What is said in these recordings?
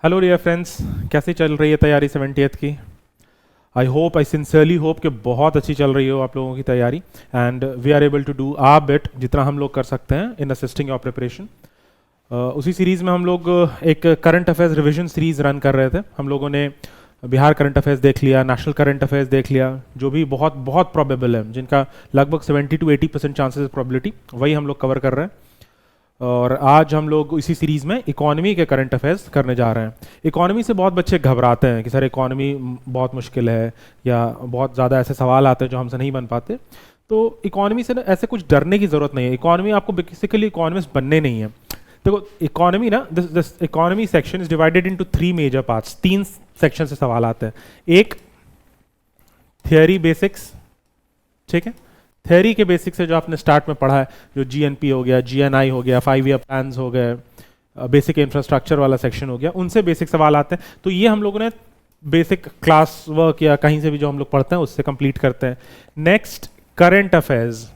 Hello dear friends, कैसी चल रही है तैयारी 70th की। आई सिंसियरली होप कि बहुत अच्छी चल रही हो आप लोगों की तैयारी and we are able to do our bit जितना हम लोग कर सकते हैं इन असिस्टिंग योर प्रिपरेशन। उसी सीरीज़ में हम लोग एक current affairs revision series run कर रहे थे। हम लोगों ने बिहार करंट अफेयर्स देख लिया, नेशनल करंट अफेयर्स देख लिया, जो भी बहुत बहुत प्रोबेबल है, जिनका लगभग 70 to 80% चांसेस प्रोबेबिलिटी, वही हम लोग कवर कर रहे हैं। और आज हम लोग इसी सीरीज़ में इकोनॉमी के करंट अफेयर्स करने जा रहे हैं। इकोनॉमी से बहुत बच्चे घबराते हैं कि सर इकोनॉमी बहुत मुश्किल है या बहुत ज़्यादा ऐसे सवाल आते हैं जो हमसे नहीं बन पाते। तो इकोनॉमी से ना ऐसे कुछ डरने की ज़रूरत नहीं है। इकोनॉमी आपको बेसिकली इकोनॉमिस्ट बनने नहीं है। देखो इकोनॉमी ना, this economy section is divided into 3 major parts. 3 section से सवाल आते हैं। एक थियोरी बेसिक्स, ठीक है, थ्योरी के बेसिक से जो आपने स्टार्ट में पढ़ा है, जो जीएनपी हो गया, जीएनआई हो गया, 5 ईयर प्लान्स हो गए, बेसिक इंफ्रास्ट्रक्चर वाला सेक्शन हो गया, उनसे बेसिक सवाल आते हैं। तो ये हम लोगों ने बेसिक क्लास वर्क या कहीं से भी जो हम लोग पढ़ते हैं उससे कंप्लीट करते हैं। नेक्स्ट करंट अफेयर्स,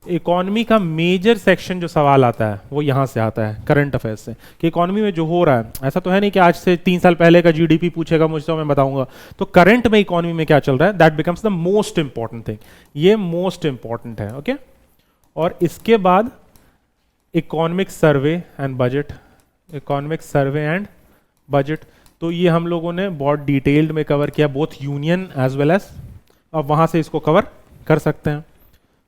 इकोनॉमी का मेजर सेक्शन जो सवाल आता है वो यहाँ से आता है करंट अफेयर्स से, कि इकोनॉमी में जो हो रहा है। ऐसा तो है नहीं कि आज से 3 साल पहले का जीडीपी पूछेगा मुझसे तो मैं बताऊंगा। तो करंट में इकोनॉमी में क्या चल रहा है, that becomes the most important thing. ये मोस्ट इंपॉर्टेंट है, ओके। और इसके बाद economic survey and budget, economic survey and budget, तो ये हम लोगों ने बहुत डिटेल्ड में कवर किया, both union as well as, अब वहां से इसको कवर कर सकते हैं।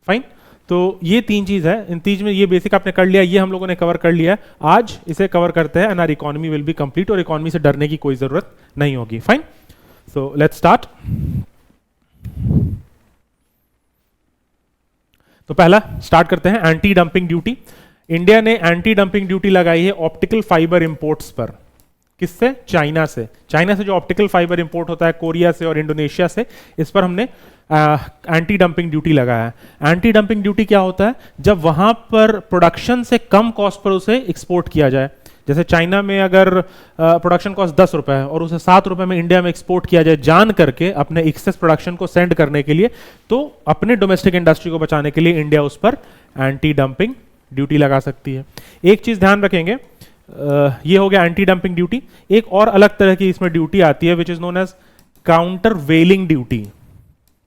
फाइन, तो ये 3 चीज है। इन 3 में ये बेसिक आपने कर लिया, ये हम लोगों ने कवर कर लिया। आज इसे कवर करते हैं and our economy will be complete, और इकोनॉमी से डरने की कोई जरूरत नहीं होगी। Fine, so let's start. तो पहला स्टार्ट करते हैं, एंटी डंपिंग ड्यूटी। इंडिया ने एंटी डंपिंग ड्यूटी लगाई है ऑप्टिकल फाइबर इंपोर्ट्स पर। किससे? चाइना से। चाइना से जो ऑप्टिकल फाइबर इंपोर्ट होता है, कोरिया से और इंडोनेशिया से, इस पर हमने एंटी डंपिंग ड्यूटी लगाया है। एंटी डंपिंग ड्यूटी क्या होता है? जब वहां पर प्रोडक्शन से कम कॉस्ट पर उसे एक्सपोर्ट किया जाए। जैसे चाइना में अगर प्रोडक्शन कॉस्ट 10 रुपए है और उसे 7 रुपए में इंडिया में एक्सपोर्ट किया जाए जान करके अपने एक्सेस प्रोडक्शन को सेंड करने के लिए, तो अपने डोमेस्टिक इंडस्ट्री को बचाने के लिए इंडिया उस पर एंटी डंपिंग ड्यूटी लगा सकती है। एक चीज ध्यान रखेंगे, ये हो गया एंटी डंपिंग ड्यूटी। एक और अलग तरह की इसमें ड्यूटी आती है which is known as countervailing duty.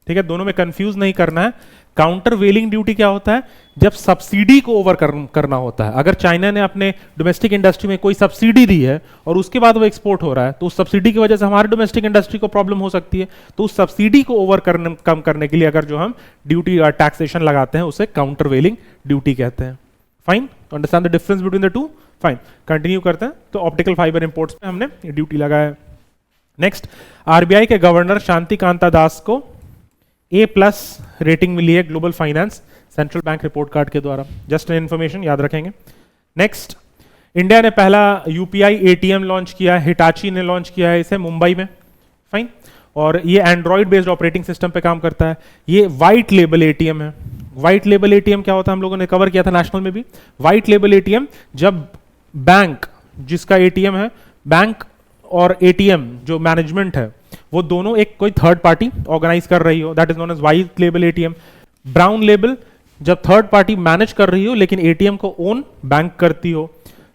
ठीक है, दोनों में कंफ्यूज नहीं करना है। काउंटर वेलिंग ड्यूटी क्या होता है? जब सब्सिडी को ओवर करना होता है। अगर चाइना ने अपने डोमेस्टिक इंडस्ट्री में कोई सब्सिडी दी है और उसके बाद वो एक्सपोर्ट हो रहा है, तो उस सब्सिडी की वजह से हमारे डोमेस्टिक इंडस्ट्री को प्रॉब्लम हो सकती है। तो उस सब्सिडी को कम करने के लिए अगर जो हम ड्यूटी या टैक्सेशन लगाते हैं उसे काउंटर वेलिंग ड्यूटी कहते हैं। Fine, understand the difference between the two. Fine, continue करते हैं। तो ऑप्टिकल फाइबर इंपोर्ट्स पे हमने ड्यूटी लगाया। नेक्स्ट, आरबीआई के गवर्नर शांति कांता दास को A+ रेटिंग मिली है global finance central bank report card के द्वारा। जस्ट इन्फॉर्मेशन याद रखेंगे। नेक्स्ट, इंडिया ने पहला यूपीआई एटीएम लॉन्च किया है, हिटाची ने लॉन्च किया है इसे मुंबई में। फाइन, और ये एंड्रॉइड बेस्ड ऑपरेटिंग सिस्टम पे काम करता है। ये व्हाइट लेबल एटीएम है। व्हाइट लेबल एटीएम क्या होता है, हम लोगों ने कवर किया था नेशनल में भी। व्हाइट लेबल एटीएम, जब बैंक जिसका एटीएम है, बैंक और एटीएम जो मैनेजमेंट है, वो दोनों एक कोई थर्ड पार्टी ऑर्गेनाइज कर रही हो, that is known as white label ATM. Brown label, जब थर्ड पार्टी मैनेज कर रही हो लेकिन एटीएम को ओन बैंक करती हो।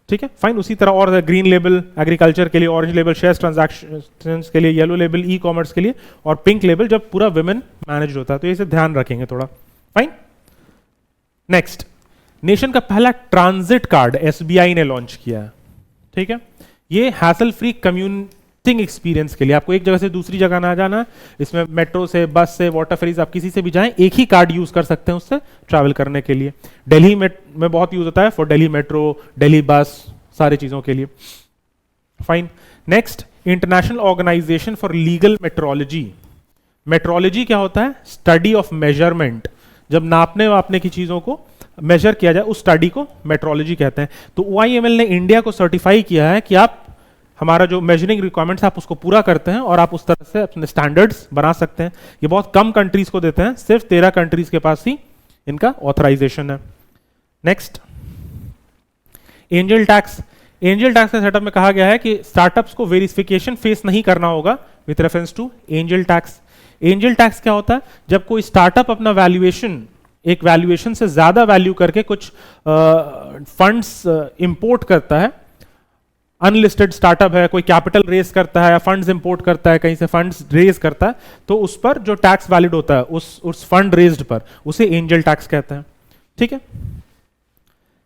ठीक है, फाइन। उसी तरह और ग्रीन लेबल एग्रीकल्चर के लिए, ऑरेंज लेबल शेयर ट्रांजैक्शंस के लिए, येलो लेबल ई कॉमर्स के लिए, और पिंक लेबल जब पूरा विमेन मैनेज होता है। तो इसे ध्यान रखेंगे थोड़ा। फाइन। नेक्स्ट, नेशन का पहला ट्रांजिट कार्ड एसबीआई ने लॉन्च किया है। ठीक है, ये हैसल फ्री कम्यूटिंग एक्सपीरियंस के लिए, आपको एक जगह से दूसरी जगह ना जाना, इसमें मेट्रो से, बस से, वाटर फेरीज, आप किसी से भी जाएं, एक ही कार्ड यूज कर सकते हैं उससे ट्रैवल करने के लिए। दिल्ली में बहुत यूज होता है फॉर दिल्ली मेट्रो, दिल्ली बस, सारी चीजों के लिए। Fine. Next, international organisation for legal metrology. Metrology क्या होता है? Study of measurement. जब नापने वापने की चीजों को मेजर किया जाए उस स्टडी को मेट्रोलॉजी कहते हैं। तो OIML ने इंडिया को सर्टिफाई किया है कि आप हमारा जो मेजरिंग रिक्वायरमेंट्स आप उसको पूरा करते हैं और आप उस तरह से अपने स्टैंडर्ड्स बना सकते हैं। ये बहुत कम कंट्रीज को देते हैं, सिर्फ 13 कंट्रीज के पास ही इनका ऑथराइजेशन है। Next, angel tax. Angel tax के सेटअप में कहा गया है कि स्टार्टअप्स को वेरिफिकेशन फेस नहीं करना होगा with reference to angel tax. Angel tax क्या होता है? जब कोई स्टार्टअप अपना वैल्यूएशन, एक वैल्यूएशन से ज्यादा वैल्यू करके कुछ फंड्स इंपोर्ट करता है अनलिस्टेड स्टार्टअप है, कोई कैपिटल रेज करता है या फंड्स इंपोर्ट करता है, कहीं से फंड्स रेज करता है, तो उस पर जो टैक्स वैलिड होता है उस फंड रेज्ड पर, उसे एंजल टैक्स कहते हैं। ठीक है।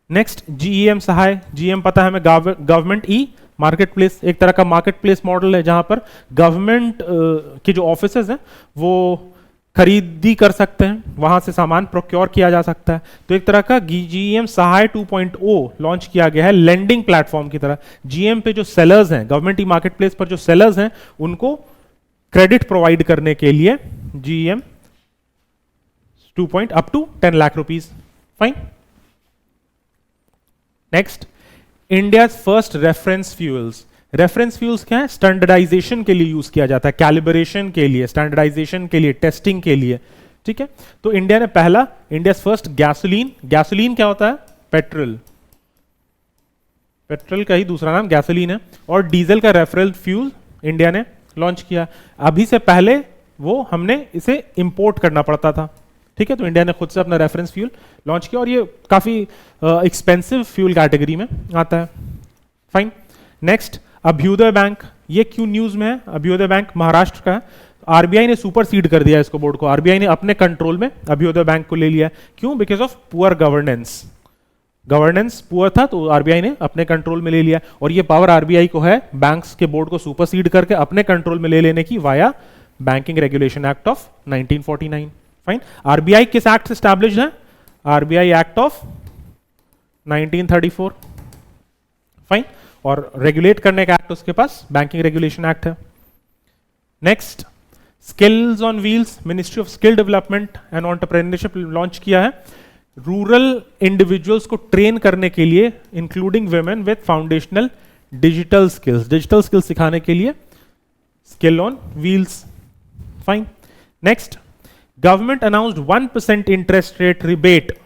नेक्स्ट जीईएम सहाय। जीईएम पता है हमें, गवर्नमेंट ई मार्केट प्लेस, एक तरह का मार्केट प्लेस मॉडल है जहां पर गवर्नमेंट के जो ऑफिसेज हैं वो खरीदी कर सकते हैं, वहां से सामान प्रोक्योर किया जा सकता है। तो एक तरह का जीईएम सहाय 2.0 लॉन्च किया गया है लेंडिंग प्लेटफॉर्म की तरह। जीईएम पे जो सेलर्स हैं, गवर्नमेंट ई मार्केट प्लेस पर जो सेलर्स हैं, उनको क्रेडिट प्रोवाइड करने के लिए GEM 2. Up to 10 lakh rupees. Fine. Next, India first reference fuels. Reference fuels क्या है? स्टैंडर्डाइजेशन के लिए यूज किया जाता है, कैलिब्रेशन के लिए, स्टैंडर्डाइजेशन के लिए, टेस्टिंग के लिए। ठीक है। तो इंडिया ने पहला, इंडिया फर्स्ट गैसोलीन। गैसोलीन क्या होता है? पेट्रोल। पेट्रोल का ही दूसरा नाम गैसोलीन है। और डीजल का रेफरल फ्यूल इंडिया ने लॉन्च किया। अभी से पहले वो हमने इसे इंपोर्ट करना पड़ता था। ठीक है। तो इंडिया ने खुद से अपना रेफरेंस फ्यूल लॉन्च किया और ये काफी एक्सपेंसिव फ्यूल कैटेगरी में आता है। फाइन। Next, Abhyudaya bank. ये क्यों न्यूज में है? अभ्युदय बैंक महाराष्ट्र का है। आरबीआई ने सुपर सीड कर दिया इसको, बोर्ड को। आरबीआई ने अपने कंट्रोल में अभ्युदय बैंक को ले लिया। क्यों? Because of poor governance. Governance poor था तो आरबीआई ने अपने कंट्रोल में ले लिया। और ये पावर आरबीआई को है बैंक्स के बोर्ड को सुपर सीड करके अपने कंट्रोल में ले लेने की, via banking regulation act of 1949। Fine. RBI किस एक्ट से एस्टैब्लिश्ड है? RBI act of 1934। फाइन। और रेगुलेट करने का एक्ट उसके पास बैंकिंग रेगुलेशन एक्ट है। Next, skills on wheels. Ministry of skill development and entrepreneurship launch किया है रूरल इंडिविजुअल्स को ट्रेन करने के लिए, including women, with foundational digital skills. Digital skills सिखाने के लिए skill on wheels. Fine. Next, government announced 1% interest rate rebate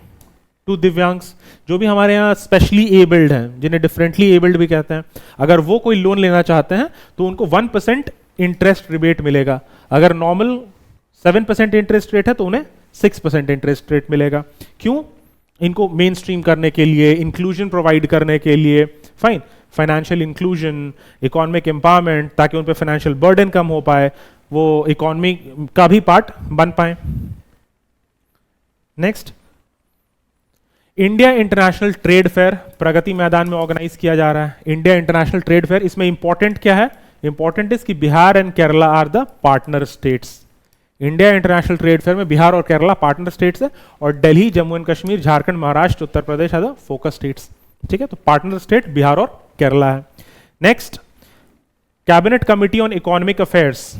to divyangs. जो भी हमारे यहाँ स्पेशली एबल्ड हैं, जिन्हें डिफरेंटली एबल्ड भी कहते हैं, अगर वो कोई लोन लेना चाहते हैं तो उनको 1% इंटरेस्ट रिबेट मिलेगा। अगर नॉर्मल 7% इंटरेस्ट रेट है तो उन्हें 6% इंटरेस्ट रेट मिलेगा। क्यों? इनको मेन स्ट्रीम करने के लिए, इंक्लूजन प्रोवाइड करने के लिए। Fine. Financial inclusion, economic empowerment, ताकि उन पर फाइनेंशियल बर्डन कम हो पाए, वो इकोनॉमी का भी पार्ट बन पाए। Next, India International Trade Fair Pragati Maidan में ऑर्गेनाइज किया जा रहा है। इंडिया इंटरनेशनल ट्रेड फेयर, इसमें इंपॉर्टेंट क्या है? इंपॉर्टेंट इज कि Bihar and Kerala are the partner states. India International Trade Fair में बिहार और केरला पार्टनर स्टेट्स है, और Delhi, Jammu and Kashmir, Jharkhand, Maharashtra, Uttar Pradesh are the focus states. ठीक है। तो पार्टनर स्टेट बिहार और केरला है। Next, cabinet committee on economic affairs,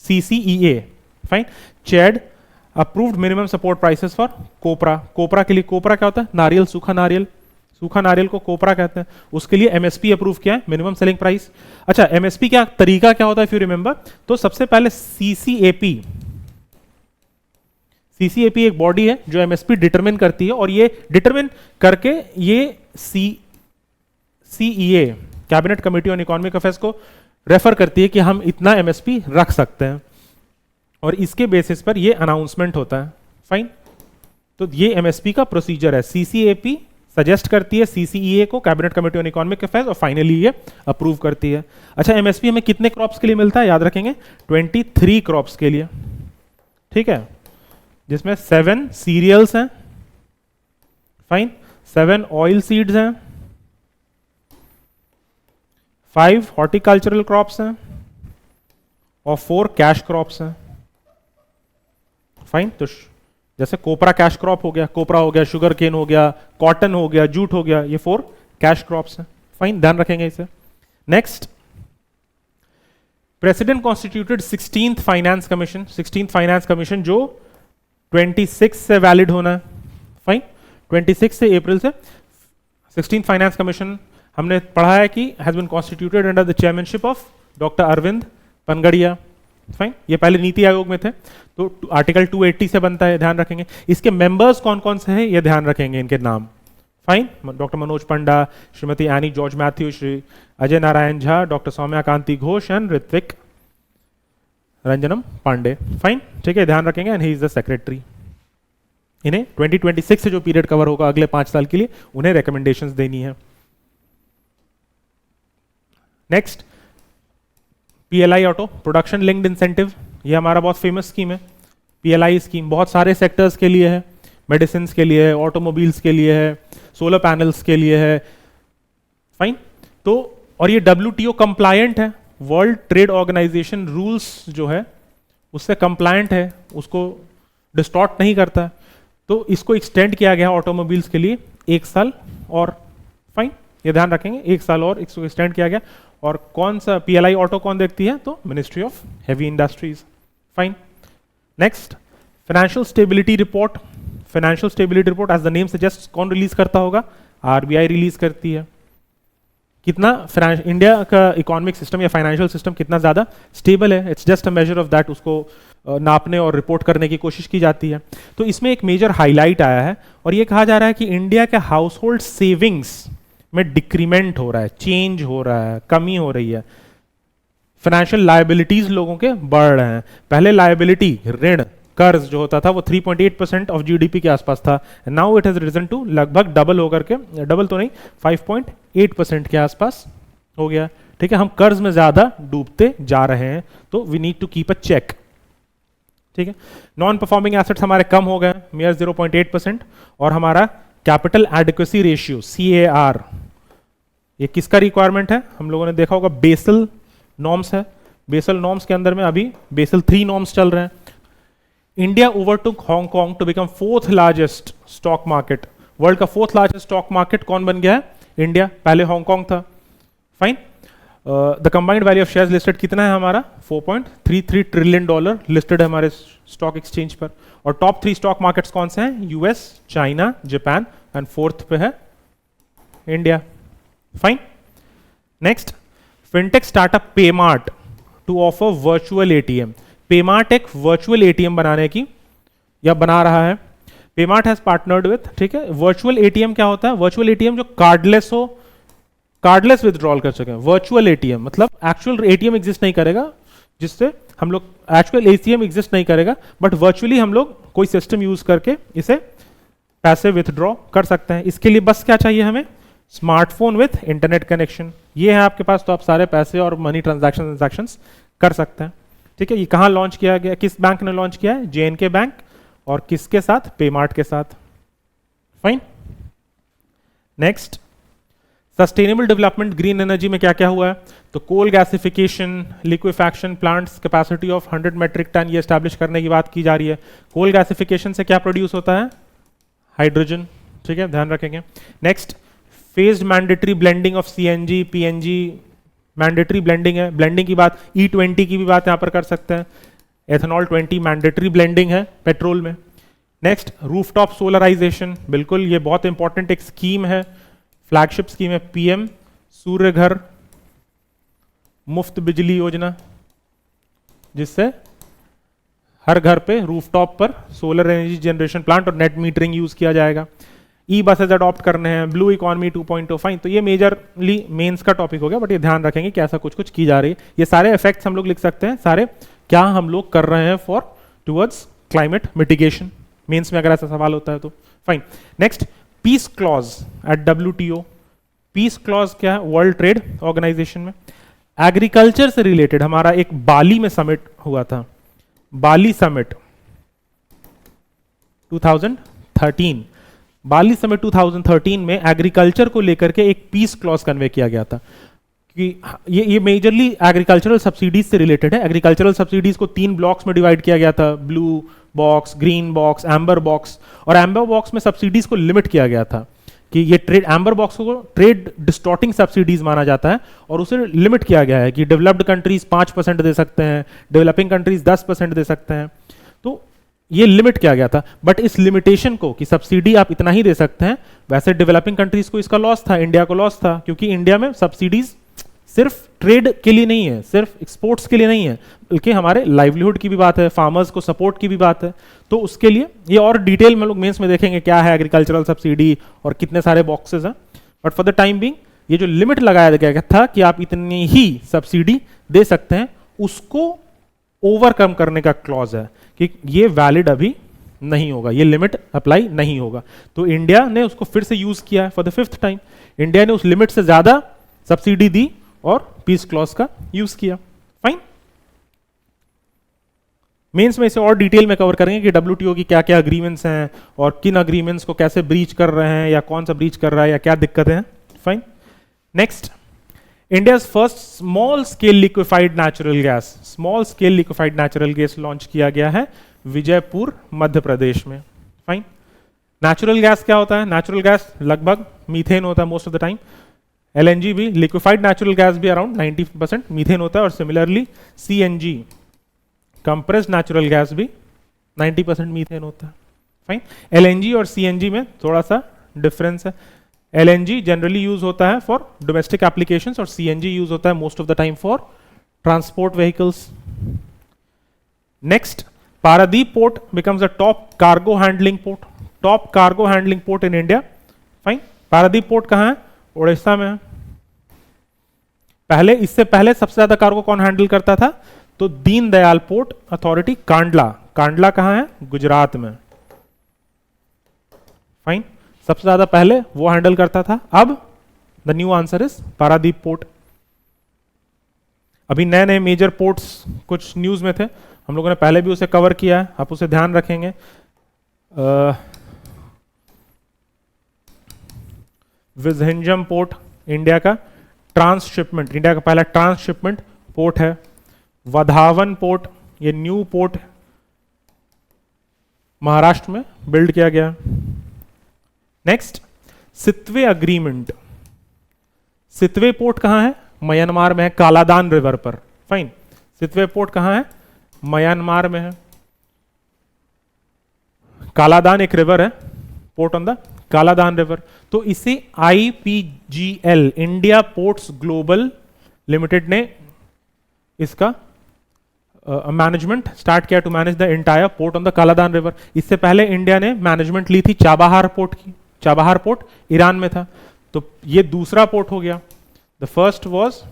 CCEA, fine, chaired approved minimum support prices for copra. Copra के लिए, कोपरा क्या होता है? नारियल, सूखा नारियल। सूखा नारियल को कोपरा कहते हैं। उसके लिए एमएसपी अप्रूव किया है, मिनिमम सेलिंग प्राइस। अच्छा, एमएसपी क्या तरीका क्या होता है, इफ यू रिमेंबर, तो सबसे पहले सीसीएपी एक बॉडी है जो एमएसपी डिटरमिन करती है, और ये डिटरमिन करके ये CCEA, cabinet committee on economic affairs, को रेफर करती है कि हम इतना एमएसपी रख सकते हैं, और इसके बेसिस पर ये अनाउंसमेंट होता है। फाइन। तो ये एमएसपी का प्रोसीजर है। सीसीएपी सजेस्ट करती है सीसीईए को, cabinet committee on economic affairs, और फाइनली ये अप्रूव करती है। अच्छा, एमएसपी हमें कितने क्रॉप्स के लिए मिलता है? याद रखेंगे 23 क्रॉप्स के लिए। ठीक है। जिसमें 7 सीरियल्स हैं, फाइन, 7 ऑयल सीड्स हैं, 5 हॉर्टिकल्चरल क्रॉप्स हैं, और 4 कैश क्रॉप्स हैं। फाइन। तो जैसे कोपरा कैश क्रॉप हो गया, कोपरा हो गया, शुगर केन हो गया, कॉटन हो गया, जूट हो गया, ये 4 कैश क्रॉप्स हैं। फाइन, ध्यान रखेंगे इसे। Next, president constituted 16th finance commission. 16th finance commission जो 26 से वैलिड होना है। फाइन। 26 से अप्रैल से 16th फाइनेंस कमीशन हमने पढ़ा है कि has been constituted under the chairmanship of doctor Arvind Panagariya. Fine. ये पहले नीति आयोग में थे, तो आर्टिकल 280 से बनता है, ध्यान रखेंगे। इसके मेंबर्स कौन कौन से हैं ये ध्यान रखेंगे, इनके नाम। Fine. Doctor Manoj Panda, Shrimati Annie George Mathew, Shri Ajay Narayan Jha, doctor Saumya Kanti Ghosh and Ritvik Ranjanam Pandey. Fine. ठीक है, ध्यान रखेंगे। And he is the secretary. इन्हें 2026 से जो पीरियड कवर होगा अगले 5 साल के लिए, उन्हें रिकमेंडेशंस देनी है। Next PLI auto, production linked incentive, ये हमारा बहुत फेमस स्कीम है। पीएलआई स्कीम बहुत सारे सेक्टर्स के लिए है, मेडिसिन के लिए है, ऑटोमोबाइल्स के लिए है, सोलर पैनल्स के लिए है। फाइन। तो और ये WTO कंप्लायंट है, वर्ल्ड ट्रेड ऑर्गेनाइजेशन रूल्स जो है उससे कंप्लायंट है, उसको डिस्टॉर्ट नहीं करता है। तो इसको एक्सटेंड किया गया ऑटोमोबाइल्स के लिए 1 साल और। फाइन, ये ध्यान रखेंगे, 1 साल और इसको एक्सटेंड किया गया। और कौन सा पीएलआई ऑटो कौन देखती है? तो ministry of heavy industries. Fine. Next financial stability report. Financial stability report as the name suggest कौन रिलीज करता होगा? आरबीआई रिलीज करती है। कितना इंडिया का इकोनॉमिक सिस्टम या फाइनेंशियल सिस्टम कितना ज्यादा स्टेबल है, it's just a measure of that, उसको नापने और रिपोर्ट करने की कोशिश की जाती है। तो इसमें एक मेजर हाईलाइट आया है और ये कहा जा रहा है कि इंडिया के हाउस होल्ड सेविंग्स में डिक्रीमेंट हो रहा है, चेंज हो रहा है, कमी हो रही है। फाइनेंशियल लायबिलिटीज लोगों के बढ़ रहे हैं। पहले लायबिलिटी ऋण कर्ज जो होता था वो 3.8% ऑफ जीडीपी के आसपास था, now it has risen to लगभग डबल होकर के, डबल तो नहीं 5.8% के आसपास हो गया। ठीक है, हम कर्ज में ज्यादा डूबते जा रहे हैं, तो we need to keep a check. ठीक है, नॉन परफॉर्मिंग एसेट्स हमारे कम हो गए, मेयर 0.8%। और हमारा कैपिटल एडिक्वेसी रेशियो CAR, ये किसका रिक्वायरमेंट है? हम लोगों ने देखा होगा बेसल नॉर्म्स है। बेसल नॉर्म्स के अंदर में अभी बेसल 3 नॉर्म्स चल रहे हैं। India overtook Hong Kong to become 4th largest stock market. World का 4th लार्जेस्ट स्टॉक मार्केट कौन बन गया है? इंडिया, पहले हांगकांग था। Fine. The combined value of shares listed कितना है हमारा? $4.33 ट्रिलियन लिस्टेड है हमारे स्टॉक एक्सचेंज पर। और टॉप 3 स्टॉक मार्केट्स कौन से हैं? US, China, Japan, and 4th पे है India. Fine. Next fintech startup Paymart to offer virtual ATM। Paymart एक वर्चुअल ATM बनाने की या बना रहा है। पेमार्ट हैज पार्टनर्ड विथ, ठीक है। वर्चुअल ATM क्या होता है? वर्चुअल ATM जो कार्डलेस हो, कार्डलेस विथड्रॉल कर सकें। वर्चुअल ATM मतलब एक्चुअल ATM एग्जिस्ट नहीं करेगा, जिससे हम लोग एक्चुअल ATM एग्जिस्ट नहीं करेगा, बट वर्चुअली हम लोग कोई सिस्टम यूज करके इसे पैसे विथड्रॉ कर सकते हैं। इसके लिए बस क्या चाहिए हमें? Smartphone with internet connection. ये है आपके पास, तो आप सारे पैसे और मनी ट्रांजैक्शंस कर सकते हैं। ठीक है, ये कहाँ लॉन्च किया गया? किस बैंक ने लॉन्च किया है? JNK bank. और किसके साथ? पेमार्ट के साथ। Fine. Next sustainable development, green energy में क्या क्या हुआ है? तो coal gasification, liquefaction plants capacity of 100 metric ton ये एस्टैब्लिश करने की बात की जा रही है। कोल गैसिफिकेशन से क्या प्रोड्यूस होता है? हाइड्रोजन। ठीक है, ध्यान रखेंगे। Next phased mandatory blending of CNG PNG, mandatory blending है। ब्लेंडिंग की बात E20 की भी बात यहां पर कर सकते हैं। एथेनॉल 20 मैंडेटरी ब्लेंडिंग है पेट्रोल में। नेक्स्ट रूफटॉप सोलराइजेशन, बिल्कुल ये बहुत इंपॉर्टेंट एक स्कीम है, फ्लैगशिप स्कीम है। PM सूर्य घर मुफ्त बिजली योजना, जिससे हर घर पे रूफटॉप पर सोलर एनर्जी जनरेशन प्लांट और नेट मीटरिंग यूज किया जाएगा। बसेज अडॉप्ट करने हैं, ब्लू इकोनॉमी 2.0। फाइन, तो ये मेजरली मेंस का टॉपिक हो गया, बट ये ध्यान रखेंगे कि ऐसा कुछ कुछ की जा रही है। ये सारे इफेक्ट्स हम लोग लिख सकते हैं, सारे क्या हम लोग कर रहे हैं for towards climate mitigation, mains में अगर ऐसा सवाल होता है तो। Fine. Next peace clause at WTO। Peace clause क्या है? वर्ल्ड ट्रेड ऑर्गेनाइजेशन में। एग्रीकल्चर से रिलेटेड हमारा एक बाली में समिट हुआ था, बाली समिट 2013। बाली समिट 2013 में एग्रीकल्चर को लेकर के एक पीस क्लॉज कन्वे किया गया था कि ये मेजरली एग्रीकल्चरल सब्सिडीज से रिलेटेड है। एग्रीकल्चरल सब्सिडीज को 3 ब्लॉक्स में डिवाइड किया गया था, blue box, green box, amber box. और एम्बर बॉक्स में सब्सिडीज को लिमिट किया गया था कि ये ट्रेड, एम्बर बॉक्स को ट्रेड डिस्टॉर्टिंग सब्सिडीज माना जाता है और उसे लिमिट किया गया है कि डेवलप्ड कंट्रीज 5% दे सकते हैं, डेवलपिंग कंट्रीज 10% दे सकते हैं। तो ये लिमिट किया गया था, बट इस लिमिटेशन को कि सब्सिडी आप इतना ही दे सकते हैं, वैसे डेवलपिंग कंट्रीज को इसका लॉस था, इंडिया को लॉस था, क्योंकि इंडिया में सब्सिडीज सिर्फ ट्रेड के लिए नहीं है, सिर्फ एक्सपोर्ट्स के लिए नहीं है, बल्कि हमारे लाइवलीहुड की भी बात है, फार्मर्स को सपोर्ट की भी बात है। तो उसके लिए ये और डिटेल में लोग मेंस में देखेंगे क्या है एग्रीकल्चरल सब्सिडी और कितने सारे बॉक्सेस हैं। But for the time being ये जो लिमिट लगाया गया था कि आप इतनी ही सब्सिडी दे सकते हैं, उसको ओवरकम करने का क्लॉज है कि ये वैलिड अभी नहीं होगा, ये लिमिट अप्लाई नहीं होगा। तो इंडिया ने उसको फिर से यूज किया है for the 5th time. India ने उस लिमिट से ज्यादा सब्सिडी दी और पीस क्लॉज का यूज किया। फाइन, मेंस में इसे और डिटेल में कवर करेंगे कि डब्ल्यूटीओ की क्या क्या अग्रीमेंट्स हैं और किन अग्रीमेंट्स को कैसे ब्रीच कर रहे हैं या कौन सा ब्रीच कर रहा है या क्या दिक्कतें हैं। Fine, next, India first small scale liquefied natural gas, small scale liquefied natural gas launch किया गया है विजयपुर मध्य प्रदेश में। फाइन, नेचुरल गैस क्या होता है? नेचुरल गैस लगभग मीथेन होता है most of the time. LNG भी, लिक्विफाइड नेचुरल गैस भी अराउंड 90% मीथेन होता है, और similarly CNG compressed natural gas भी 90% मीथेन होता है। फाइन, एलएनजी और सीएनजी में थोड़ा सा डिफरेंस है। एलएनजी जनरली यूज होता है फॉर डोमेस्टिक एप्लीकेशंस और सीएनजी यूज होता है most of the time for transport vehicles. Next, Paradip port becomes a top cargo handling port, top cargo handling port in India. Fine, Paradip port कहां है? उड़ीसा में है। पहले, इससे पहले सबसे ज्यादा कार्गो कौन हैंडल करता था? तो दीनदयाल पोर्ट अथॉरिटी कांडला, कांडला कहां है? गुजरात में। फाइन, सबसे ज्यादा पहले वो हैंडल करता था। अब the new answer is Paradip port. अभी नए नए मेजर पोर्ट्स कुछ न्यूज में थे, हम लोगों ने पहले भी उसे कवर किया है, आप उसे ध्यान रखेंगे। विजहिंजम पोर्ट इंडिया का ट्रांसशिपमेंट, इंडिया का पहला ट्रांसशिपमेंट पोर्ट है। वधावन पोर्ट, ये न्यू पोर्ट महाराष्ट्र में बिल्ड किया गया। Next, Sittwe agreement, Sittwe port कहां है? म्यांमार में है, कालादान रिवर पर। फाइन, सितवे पोर्ट कहां है? म्यांमार में है। कालादान एक रिवर है, port on the Kaladan river. तो इसे IPGL, India ports global limited ने इसका मैनेजमेंट स्टार्ट किया to manage the entire port on the Kaladan river. इससे पहले इंडिया ने मैनेजमेंट ली थी चाबहार पोर्ट की, चाबहार पोर्ट ईरान में था, तो ये दूसरा पोर्ट हो गया। The first was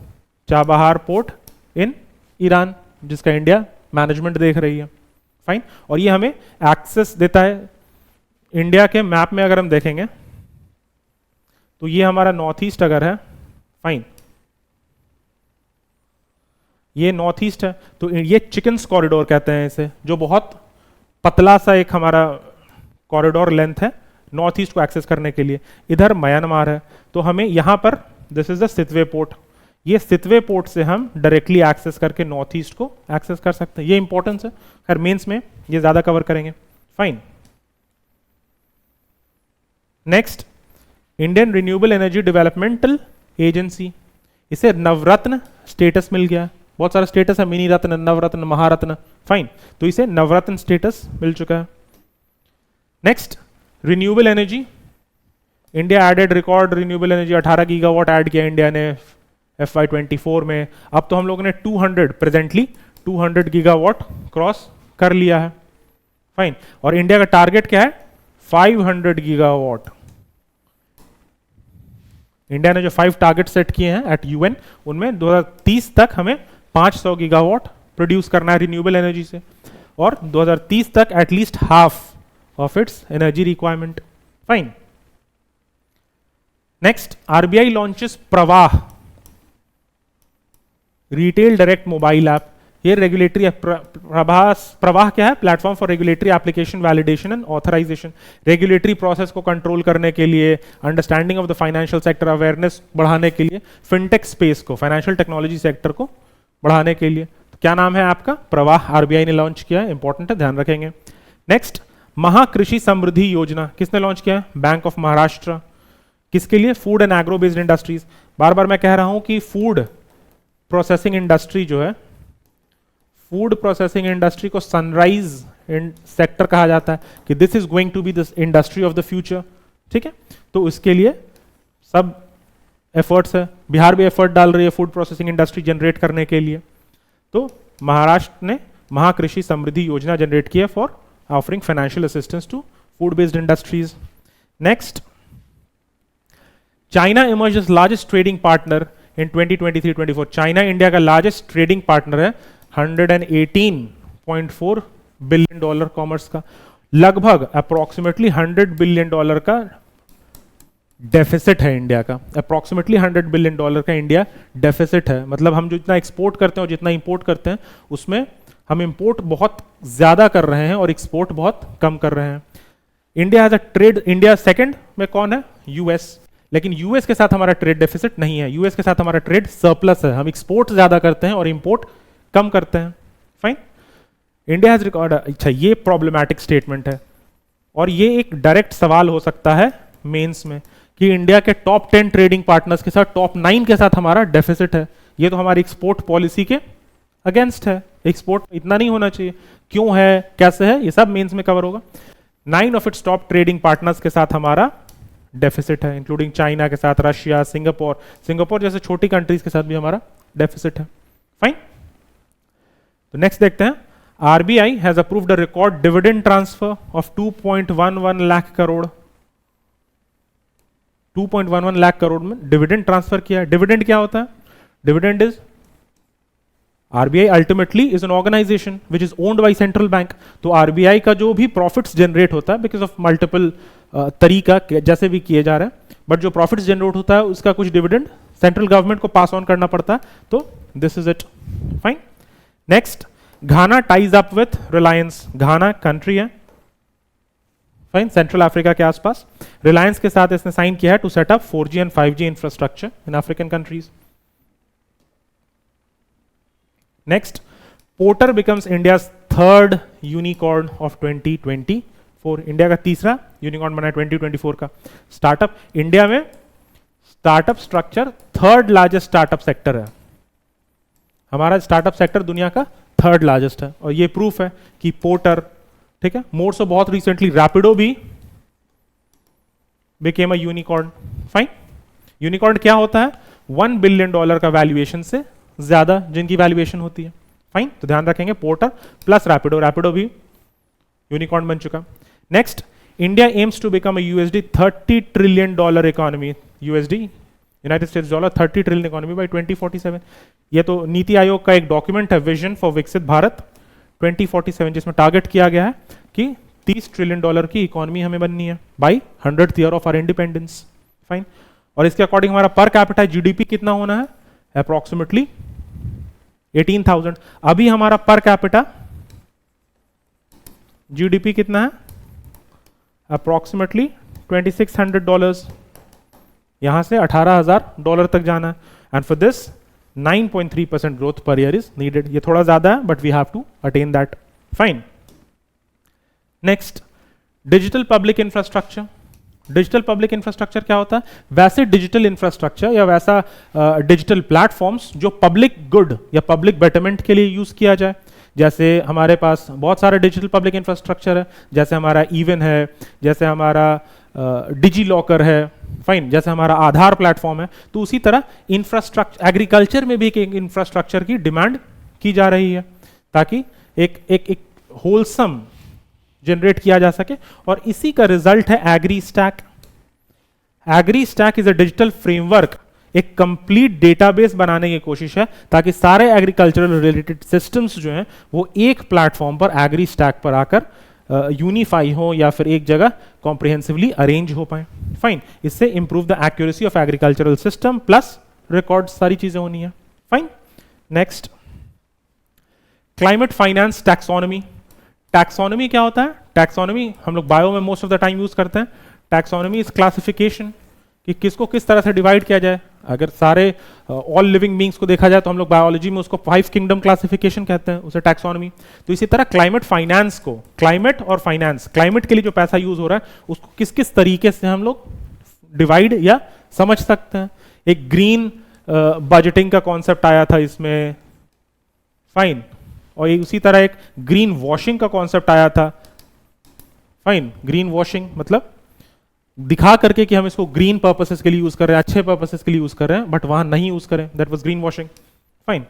Chabahar port in Iran, जिसका इंडिया मैनेजमेंट देख रही है। फाइन, और ये हमें एक्सेस देता है इंडिया के मैप में। अगर हम देखेंगे तो ये हमारा नॉर्थ ईस्ट अगर है, फाइन, ये नॉर्थ ईस्ट है, तो ये चिकन्स कॉरिडोर कहते हैं इसे, जो बहुत पतला सा एक हमारा कॉरिडोर लेंथ है नॉर्थ ईस्ट को एक्सेस करने के लिए। इधर म्यांमार है, तो हमें यहां पर this is the Sittwe port, ये सितवे पोर्ट से हम डायरेक्टली एक्सेस करके नॉर्थ ईस्ट को एक्सेस कर सकते हैं। ये इंपॉर्टेंस है, खैर मेंस में ये ज्यादा कवर करेंगे। Fine, next, Indian renewable energy developmental agency, इसे नवरत्न स्टेटस मिल गया। बहुत सारा स्टेटस है, मिनी रत्न, नवरत्न, महारत्न। फाइन, तो इसे नवरत्न स्टेटस मिल चुका है। Next, renewable energy, India added record renewable energy 18 gigawatt add किया इंडिया ने FY24 में। अब तो हम लोगों ने 200 प्रेजेंटली 200 गीगावाट क्रॉस कर लिया है। फाइन, और इंडिया का टारगेट क्या है? 500 गीगावाट। इंडिया ने जो 5 टारगेट सेट किए हैं एट UN, उनमें 2030 तक हमें 500 गीगावाट प्रोड्यूस करना है रिन्यूएबल एनर्जी से, और 2030 तक at least half of its energy requirement. Fine, next, RBI launches Pravaah retail direct mobile app. ये रेगुलेटरी प्रवाह क्या है? Platform for regulatory application validation and authorisation. Regulatory process को कंट्रोल करने के लिए, understanding of the financial sector, awareness बढ़ाने के लिए, फिनटेक स्पेस को, फाइनेंशियल टेक्नोलॉजी सेक्टर को बढ़ाने के लिए। तो क्या नाम है आपका? प्रवाह, RBI ने लॉन्च किया है, इंपॉर्टेंट है, ध्यान रखेंगे। नेक्स्ट, महाकृषि समृद्धि योजना किसने लॉन्च किया है? Bank of Maharashtra. किसके लिए? Food and agro based industries. बार बार मैं कह रहा हूं कि फूड प्रोसेसिंग इंडस्ट्री जो है, फूड प्रोसेसिंग इंडस्ट्री को सनराइज सेक्टर कहा जाता है, कि this is going to be the industry of the future. ठीक है, तो इसके लिए सब एफर्ट्स है, बिहार भी एफर्ट डाल रही है फूड प्रोसेसिंग इंडस्ट्री जनरेट करने के लिए। तो महाराष्ट्र ने महाकृषि समृद्धि योजना जनरेट की है for offering financial assistance to food based industries. Next, China emerge as largest trading partner in 2023-24। China India का लार्जेस्ट ट्रेडिंग पार्टनर है, $118.4 बिलियन कॉमर्स का, लगभग अप्रोक्सीमेटली $100 बिलियन का डेफिसिट है इंडिया का, अप्रॉक्सीमेटली $100 बिलियन का इंडिया डेफिसिट है। मतलब हम जो जितना एक्सपोर्ट करते हैं और जितना इंपोर्ट करते हैं उसमें हम इंपोर्ट बहुत ज्यादा कर रहे हैं और एक्सपोर्ट बहुत कम कर रहे हैं। India has a trade, India second में कौन है? यूएस। लेकिन यूएस के साथ हमारा ट्रेड डेफिसिट नहीं है, यूएस के साथ हमारा ट्रेड सरप्लस है। हम एक्सपोर्ट ज्यादा करते हैं और इंपोर्ट कम करते हैं। Fine, India has record. अच्छा, ये प्रॉब्लमैटिक स्टेटमेंट है और ये एक डायरेक्ट सवाल हो सकता है मेंस में कि इंडिया के टॉप 10 ट्रेडिंग पार्टनर्स के साथ टॉप 9 के साथ हमारा डेफिसिट है। ये तो हमारी एक्सपोर्ट पॉलिसी के अगेंस्ट है। एक्सपोर्ट इतना नहीं होना चाहिए, क्यों है, कैसे है, ये सब मेंस में कवर होगा। 9 of its top trading partners के साथ हमारा डेफिसिट है, इंक्लूडिंग चाइना के साथ, रशिया, सिंगापुर जैसे छोटी कंट्रीज के साथ भी हमारा डेफिसिट है। फाइन, तो नेक्स्ट देखते हैं। RBI has approved a record dividend transfer of 2.11 lakh crore. 2.11 lakh crore में डिविडेंड ट्रांसफर किया है। डिविडेंड क्या होता है? Dividend is, RBI ultimately is an organisation which is owned by central bank. तो आरबीआई का जो भी प्रॉफिट्स जनरेट होता है बिकॉज ऑफ मल्टीपल तरीका जैसे भी किए जा रहे हैं, बट जो प्रॉफिट्स जनरेट होता है उसका कुछ डिविडेंड सेंट्रल गवर्नमेंट को पास ऑन करना पड़ता है। तो this is it. Fine, next, Ghana ties up with Reliance. Ghana country है, फाइन, सेंट्रल अफ्रीका के आसपास। रिलायंस के साथ इसने साइन किया है to set up 4G and 5G infrastructure in African countries. Next, Porter becomes India third unicorn of 2024। India का तीसरा यूनिकॉर्न बना है 2024 का। स्टार्टअप, इंडिया में startup structure third largest startup sector है। हमारा स्टार्टअप सेक्टर दुनिया का थर्ड लार्जेस्ट है और ये प्रूफ है कि पोर्टर, ठीक है, मोर सो बहुत रिसेंटली रैपिडो भी became a unicorn. Fine, unicorn क्या होता है? $1 बिलियन का वैल्यूएशन से ज्यादा जिनकी वैल्यूएशन होती है। फाइन, तो ध्यान रखेंगे पोर्टर प्लस रैपिडो, रैपिडो भी यूनिकॉर्न बन चुका। Next, India aims to become a USD $30 trillion economy. USD, United States dollar, 30 trillion economy by 2047। ये तो नीति आयोग का एक डॉक्यूमेंट है, विजन फॉर विकसित भारत 2047, जिसमें टारगेट किया गया है कि $30 ट्रिलियन की इकोनॉमी हमें बननी है by 100th year of our independence. Fine, और इसके अकॉर्डिंग हमारा पर कैपिटा जीडीपी कितना होना है? अप्रोक्सीमेटली 18,000। अभी हमारा पर कैपिटा जीडीपी कितना है? अप्रोक्सीमेटली $2,600। यहां से $18,000 तक जाना है। एंड फॉर दिस 9.3% ग्रोथ पर ईयर इज नीडेड। ये थोड़ा ज्यादा है but we have to attain that. Fine, next, digital public infrastructure. Digital public infrastructure क्या होता है? वैसे डिजिटल इंफ्रास्ट्रक्चर या वैसा डिजिटल प्लेटफॉर्म्स जो पब्लिक गुड या पब्लिक बेटरमेंट के लिए यूज किया जाए। जैसे हमारे पास बहुत सारे डिजिटल पब्लिक इंफ्रास्ट्रक्चर है, जैसे हमारा इवन है, जैसे हमारा डिजी लॉकर है, फाइन, जैसे हमारा आधार प्लेटफॉर्म है। तो उसी तरह इंफ्रास्ट्रक्चर, एग्रीकल्चर में भी एक इंफ्रास्ट्रक्चर की डिमांड की जा रही है ताकि एक होलसम जनरेट किया जा सके। और इसी का रिजल्ट है agri stack. Agri stack is a digital framework, एक कंप्लीट डेटाबेस बनाने की कोशिश है ताकि सारे एग्रीकल्चरल रिलेटेड सिस्टम्स जो हैं वो एक प्लेटफॉर्म पर, एग्री स्टैक पर आकर यूनिफाई हो या फिर एक जगह कॉम्प्रिहेंसिवली अरेंज हो पाए। फाइन, इससे improve the accuracy of agricultural system plus record, सारी चीजें होनी है। Fine, next, climate finance taxonomy. Taxonomy क्या होता है? टैक्सोनॉमी हम लोग बायो में most of the time use करते हैं। टैक्सोनॉमी इज क्लासिफिकेशन, कि किसको किस तरह से डिवाइड किया जाए। अगर सारे ऑल लिविंग बींग्स को देखा जाए तो हम लोग बायोलॉजी में उसको 5 किंगडम क्लासिफिकेशन कहते हैं, उसे टैक्सोनॉमी। तो इसी तरह क्लाइमेट फाइनेंस को, क्लाइमेट और फाइनेंस, क्लाइमेट के लिए जो पैसा यूज हो रहा है उसको किस किस तरीके से हम लोग डिवाइड या समझ सकते हैं। एक ग्रीन बजटिंग का कॉन्सेप्ट आया था इसमें, फाइन, और उसी तरह एक ग्रीन वॉशिंग का कॉन्सेप्ट आया था। फाइन, ग्रीन वॉशिंग मतलब दिखा करके कि हम इसको ग्रीन पर्पसेस के लिए यूज कर रहे हैं, अच्छे पर्पसेस के लिए यूज कर रहे हैं, बट वहां नहीं यूज करें, that was green washing. Fine,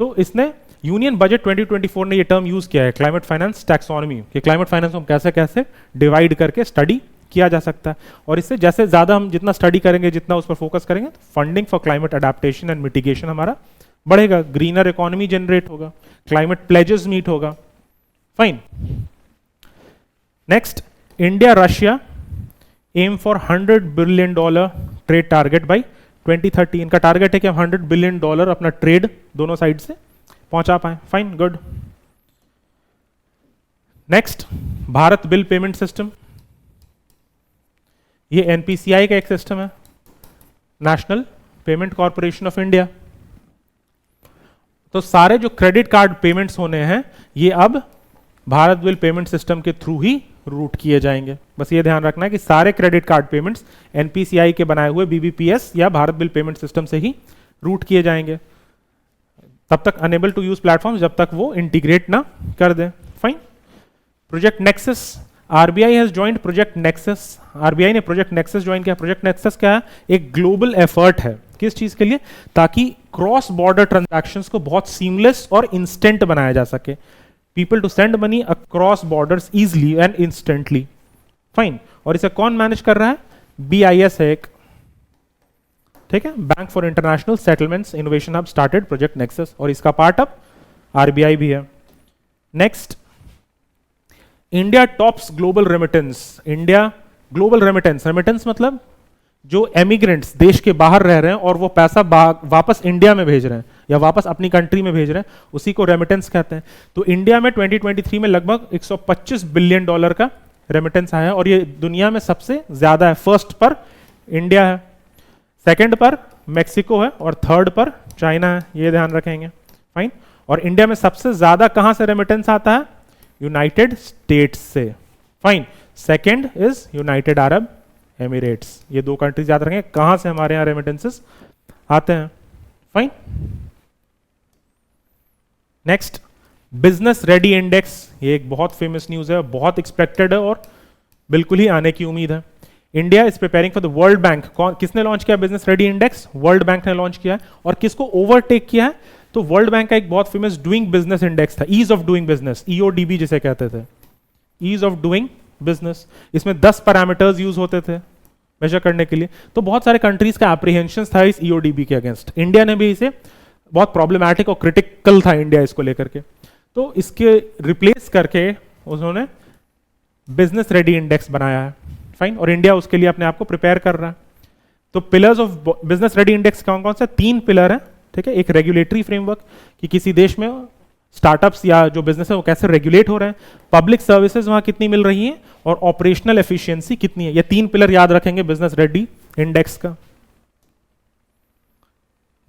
तो इसने यूनियन बजट 2024 ने ये टर्म यूज किया है, क्लाइमेट फाइनेंस टैक्सोनॉमी, कि क्लाइमेट फाइनेंस को हम कैसे कैसे डिवाइड करके स्टडी किया जा सकता है। और इससे जैसे ज्यादा हम जितना स्टडी करेंगे, जितना उस पर फोकस करेंगे, तो funding for climate adaptation and mitigation हमारा बढ़ेगा, ग्रीनर इकोनॉमी जनरेट होगा, क्लाइमेट प्लेजेस मीट होगा। Fine, next, India Russia aim for $100 billion trade target by 2030। इनका टारगेट है कि हम $100 बिलियन अपना ट्रेड दोनों साइड से पहुंचा पाए। Fine, good. Next, Bharat bill payment system. ये एनपीसीआई का एक सिस्टम है, national payment corporation of India. तो सारे जो क्रेडिट कार्ड पेमेंट्स होने हैं ये अब भारत बिल पेमेंट सिस्टम के थ्रू ही रूट किए जाएंगे। बस ये ध्यान रखना है कि सारे क्रेडिट कार्ड पेमेंट्स एनपीसीआई के बनाए हुए बीबीपीएस या भारत बिल पेमेंट सिस्टम से ही रूट किए जाएंगे। तब तक अनेबल टू यूज प्लेटफॉर्म, जब तक वो इंटीग्रेट ना कर दें। Fine. Project nexus, RBI has joined project nexus. RBI ने प्रोजेक्ट नेक्सस ज्वाइन किया। प्रोजेक्ट नेक्सस क्या है? एक ग्लोबल एफर्ट है। किस चीज के लिए? ताकि क्रॉस बॉर्डर ट्रांजैक्शंस को बहुत सीमलेस और इंस्टेंट बनाया जा सके। People to send money across borders easily and instantly. Fine. और इसे कौन मैनेज कर रहा है? बीआईएस है एक, ठीक है, bank for international settlements innovation hub started project nexus, और इसका पार्ट अब आरबीआई भी है। Next, India tops global remittance. India global remittance, remittance मतलब जो एमिग्रेंट्स देश के बाहर रह रहे हैं और वो पैसा वापस इंडिया में भेज रहे हैं या वापस अपनी कंट्री में भेज रहे हैं, उसी को रेमिटेंस कहते हैं। तो इंडिया में 2023 में लगभग $125 बिलियन का रेमिटेंस आया है, और ये दुनिया में सबसे ज्यादा है। फर्स्ट पर इंडिया है, सेकंड पर मेक्सिको है, और थर्ड पर चाइना है। ये ध्यान रखेंगे। फाइन। और इंडिया में सबसे ज्यादा कहां से रेमिटेंस आता है? यूनाइटेड स्टेट्स से। Fine. Second is United Arab Emirates. ये दो कंट्रीज याद रखेंगे कहां से हमारे यहां रेमिटेंसेस आते हैं। Fine. Next, business ready index. ये एक बहुत फेमस न्यूज है, बहुत एक्सपेक्टेड है और बिल्कुल ही आने की उम्मीद है। India is preparing for the world bank. किसने लॉन्च किया business ready index? World bank ने लॉन्च किया है। और किसको ओवरटेक किया है? तो वर्ल्ड बैंक का एक बहुत फेमस डूइंग बिजनेस इंडेक्स था, ease of doing business, EODB जिसे कहते थे, ईज ऑफ डूइंग बिजनेस। इसमें 10 पैरामीटर्स यूज होते थे मेजर करने के लिए। तो बहुत सारे कंट्रीज का एप्रीहेंशन था इस ईओडीबी के अगेंस्ट। इंडिया ने भी इसे बहुत प्रॉब्लमैटिक और क्रिटिकल था इंडिया इसको लेकर के, तो इसके रिप्लेस करके उन्होंने बिजनेस रेडी इंडेक्स बनाया है। फाइन। और इंडिया उसके लिए अपने आप को प्रिपेयर कर रहा है। तो pillars of business ready index कौन कौन से? 3 पिलर है, ठीक है। एक रेगुलेटरी फ्रेमवर्क कि किसी देश में स्टार्टअप्स या जो बिजनेस है वो कैसे रेगुलेट हो रहे हैं, पब्लिक सर्विसेज वहां कितनी मिल रही हैं, और ऑपरेशनल एफिशिएंसी कितनी है। ये 3 पिलर याद रखेंगे बिजनेस रेडी इंडेक्स का।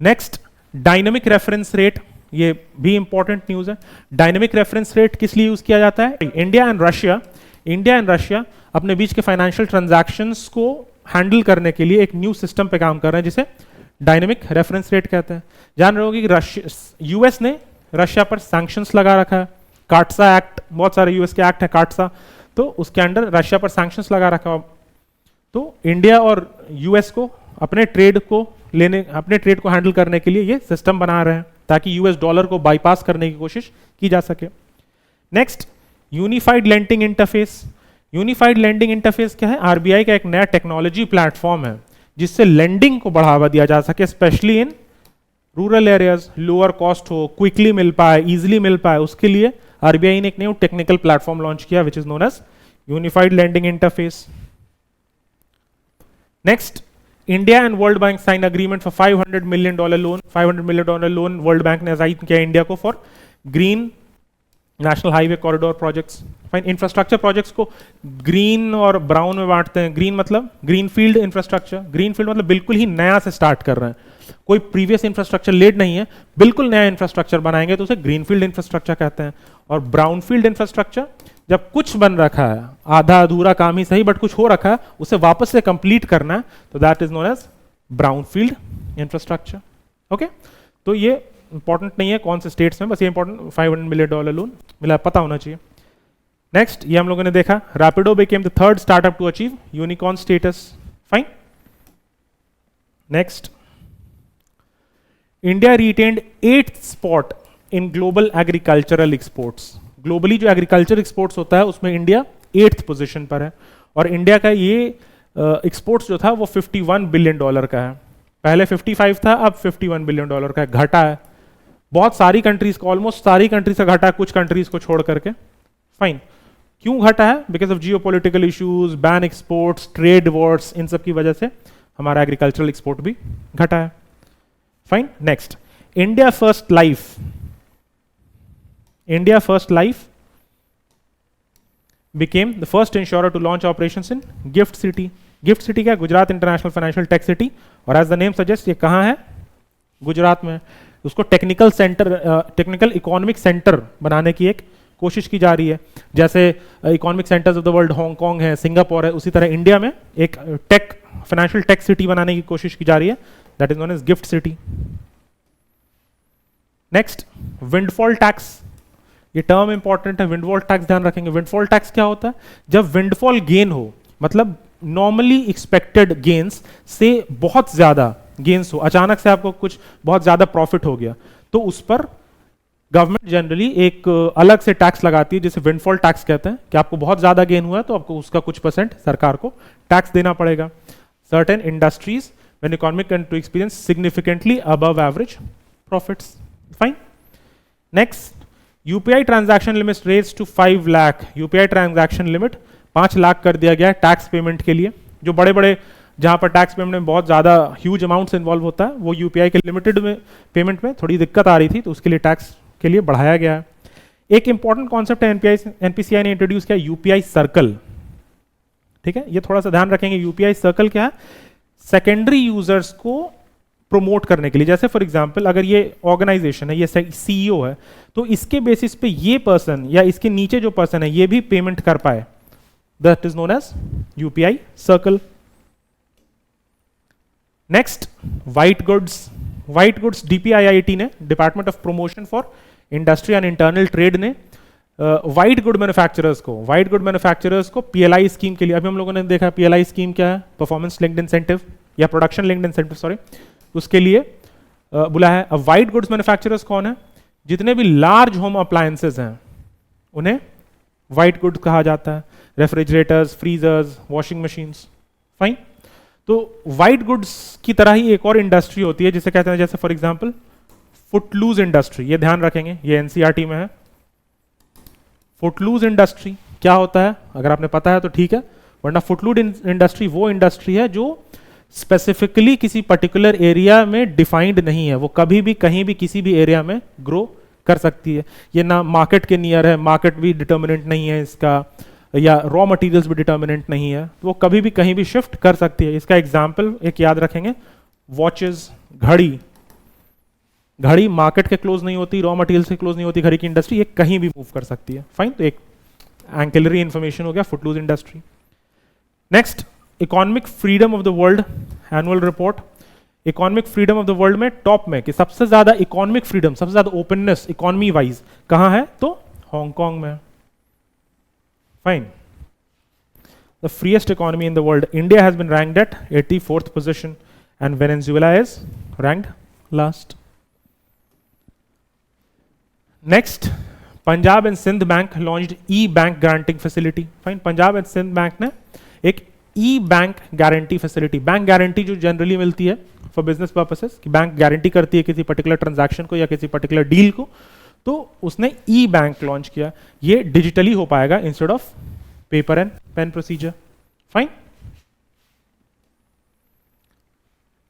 Next, dynamic reference rate. ये भी इंपॉर्टेंट न्यूज है। डायनेमिक रेफरेंस रेट किस लिए यूज किया जाता है? इंडिया एंड रशिया अपने बीच के फाइनेंशियल ट्रांजैक्शंस को हैंडल करने के लिए एक न्यू सिस्टम पे काम कर रहे हैं जिसे डायनेमिक रेफरेंस रेट कहते हैं। जान रहे होगे कि यूएस ने रशिया पर सैंक्शंस लगा रखा है, काटसा एक्ट, बहुत सारे यूएस के एक्ट है काटसा, तो उसके अंडर रशिया पर सैंक्शंस लगा रखा। तो इंडिया और यूएस को अपने ट्रेड को हैंडल करने के लिए ये सिस्टम बना रहे हैं ताकि यूएस डॉलर को बाईपास करने की कोशिश की जा सके। Next, unified lending interface. Unified lending interface क्या है? आरबीआई का एक नया टेक्नोलॉजी प्लेटफॉर्म है जिससे लेंडिंग को बढ़ावा दिया जा सके, specially in rural areas, lower cost हो, क्विकली मिल पाए, इजिली मिल पाए, उसके लिए आरबीआई ने एक न्यू टेक्निकल प्लेटफॉर्म लॉन्च किया which is known as unified lending interface. Next, India and world bank sign agreement for $500 million loan. $500 million loan world bank ने sign किया इंडिया को for green national highway corridor projects. Fine. Infrastructure projects को green और brown में बांटते हैं। Green मतलब greenfield infrastructure, greenfield मतलब बिल्कुल ही नया से स्टार्ट कर रहे हैं, कोई प्रीवियस इंफ्रास्ट्रक्चर लेड नहीं है, बिल्कुल नया इंफ्रास्ट्रक्चर बनाएंगे तो उसे ग्रीनफील्ड इंफ्रास्ट्रक्चर कहते हैं। और ब्राउनफील्ड इंफ्रास्ट्रक्चर जब कुछ बन रखा है, आधा अधूरा काम ही सही बट कुछ हो रखा है, उसे वापस से कंप्लीट करना है, तो that is known as brownfield infrastructure. Okay, तो ये इंपॉर्टेंट नहीं है कौन से स्टेट्स में, बस ये इंपॉर्टेंट $500 मिलियन लोन मिला, पता होना चाहिए। नेक्स्ट, ये हम लोगों ने देखा, Rapido became the third startup to achieve unicorn status. Fine. Next, India retained 8th spot in global agricultural exports. Globally जो एग्रीकल्चर एक्सपोर्ट्स होता है उसमें इंडिया 8th पोजीशन पर है, और इंडिया का ये एक्सपोर्ट्स जो था वो $51 बिलियन का है। पहले 55 था, अब $51 बिलियन का है, घटा है। बहुत सारी कंट्रीज को, ऑलमोस्ट सारी कंट्रीज का घटा, कुछ कंट्रीज को छोड़ करके। फाइन। क्यों घटा है? Because of geopolitical issues, ban exports, trade wars, इन सब की वजह से हमारा एग्रीकल्चरल एक्सपोर्ट भी घटा है। Fine, next, India first life. India first life became the first insurer to launch operations in GIFT City. GIFT City क्या? Gujarat international financial tech city, और एज द नेम सजेस्ट ये कहाँ है? गुजरात में। उसको technical centre, technical economic centre बनाने की एक कोशिश की जा रही है। जैसे economic centres of the world Hong Kong है, सिंगापुर है, उसी तरह इंडिया में एक टेक, फाइनेंशियल टेक सिटी बनाने की कोशिश की जा रही है, that is known as gift city. Next, windfall tax. ये टर्म इंपॉर्टेंट है, विंडफॉल टैक्स ध्यान रखेंगे। विंडफॉल टैक्स क्या होता है? जब विंडफॉल गेन हो, मतलब नॉर्मली एक्सपेक्टेड गेन्स से बहुत ज्यादा गेन्स हो, अचानक से आपको कुछ बहुत ज्यादा प्रॉफिट हो गया, तो उस पर गवर्नमेंट जनरली एक अलग से टैक्स लगाती है, जिसे विंडफॉल टैक्स कहते हैं, कि आपको बहुत ज्यादा गेन हुआ है तो आपको उसका कुछ परसेंट सरकार को टैक्स देना पड़ेगा। Certain industries when economic country experience significantly above average profits. Fine, next, UPI transaction limit raise to 5 lakh. UPI transaction limit 5 lakh कर दिया गया है टैक्स पेमेंट के लिए। जो बड़े बड़े, जहां पर टैक्स पेमेंट में बहुत ज्यादा ह्यूज अमाउंट्स इन्वॉल्व होता है, वो यूपीआई के लिमिटेड में पेमेंट में थोड़ी दिक्कत आ रही थी, तो उसके लिए टैक्स के लिए बढ़ाया गया है। एक इंपॉर्टेंट कॉन्सेप्ट है एनपीसीआई ने इंट्रोड्यूस किया, यूपीआई सर्कल। ठीक है, ये थोड़ा सा ध्यान रखेंगे। यूपीआई सर्कल क्या है? सेकेंडरी यूजर्स को प्रमोट करने के लिए। जैसे फॉर एग्जांपल, अगर ये ऑर्गेनाइजेशन है, ये सीईओ है, तो इसके बेसिस पे ये पर्सन या इसके नीचे जो पर्सन है ये भी पेमेंट कर पाए, that is known as UPI circle. Next, white goods. White goods, DPIIT ने, department of promotion for industry and internal trade ने व्हाइट गुड मैन्युफैक्चरर्स को पीएलआई स्कीम के लिए, अभी हम लोगों ने देखा पीएलआई स्कीम क्या है, परफॉर्मेंस लिंक्ड इंसेंटिव या प्रोडक्शन लिंक्ड इंसेंटिव, सॉरी, उसके लिए बुलाया है। अब व्हाइट गुड्स मैन्युफैक्चरर्स कौन है? जितने भी लार्ज होम अप्लायंसेस हैं उन्हें व्हाइट गुड्स कहा जाता है। Refrigerators, freezers, washing machines. Fine, तो व्हाइट गुड्स की तरह ही एक और इंडस्ट्री होती है जिसे कहते हैं, जैसे फॉर एग्जांपल फुटलूज इंडस्ट्री। ये ध्यान रखेंगे, ये एनसीईआरटी में है। फुटलूज इंडस्ट्री क्या होता है? अगर आपने पता है तो ठीक है, वरना फुटलूज इंडस्ट्री वो इंडस्ट्री है जो स्पेसिफिकली किसी पर्टिकुलर एरिया में डिफाइंड नहीं है, वो कभी भी कहीं भी किसी भी एरिया में ग्रो कर सकती है। ये ना मार्केट के नियर है, मार्केट भी डिटर्मिनेंट नहीं है इसका, या रॉ मटेरियल्स भी डिटर्मिनेंट नहीं है, तो वो कभी भी कहीं भी शिफ्ट कर सकती है। इसका एग्जाम्पल एक याद रखेंगे, वॉचेस, घड़ी। घड़ी मार्केट के क्लोज नहीं होती, रॉ मटेरियल से क्लोज नहीं होती घड़ी की इंडस्ट्री, ये कहीं भी मूव कर सकती है। फाइन, तो एक एंकिलरी इंफॉर्मेशन हो गया footloose industry. Next, economic freedom of the world annual report. Economic freedom of the world में टॉप में कि सबसे ज्यादा इकोनॉमिक फ्रीडम, सबसे ज्यादा ओपननेस इकोनॉमी वाइज कहां है? तो हांगकांग में। Fine, the freest economy in the world, India has been ranked at 84th position and Venezuela is ranked last. Next, Punjab and Sind Bank launched e bank guaranteeing facility. Fine, Punjab and Sind Bank ने एक e bank guarantee facility, bank guarantee जो generally मिलती है for business purposes, कि bank guarantee करती है किसी particular transaction को या किसी पर्टिकुलर डील को, तो उसने ई बैंक लॉन्च किया। ये डिजिटली हो पाएगा instead of paper and pen procedure. Fine,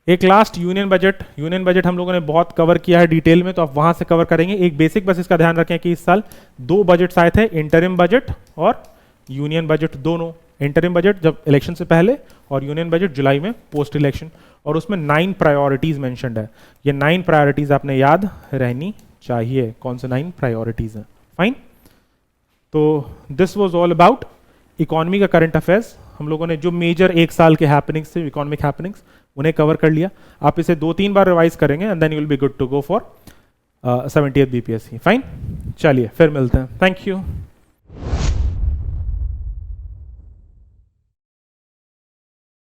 एक last union budget. Union budget हम लोगों ने बहुत कवर किया है डिटेल में, तो आप वहां से कवर करेंगे। एक बेसिक बस इसका ध्यान रखें कि इस साल 2 बजट्स आए थे, इंटरिम बजट और यूनियन बजट दोनों। इंटरिम बजट जब इलेक्शन से पहले और यूनियन बजट जुलाई में पोस्ट इलेक्शन, और उसमें 9 प्रायोरिटीज मेंशन्ड है। ये 9 प्रायोरिटीज आपने याद रहनी चाहिए, कौन से 9 प्रायोरिटीज हैं। फाइन, तो this was all about economy का करंट अफेयर्स। हम लोगों ने जो मेजर एक साल के हैपनिंग्स थे, इकोनॉमिक हैपनिंग्स, उन्हें कवर कर लिया। आप इसे 2-3 बार रिवाइज करेंगे and then you will be good to go for 70th BPSC. Fine, चलिए फिर मिलते हैं। Thank you.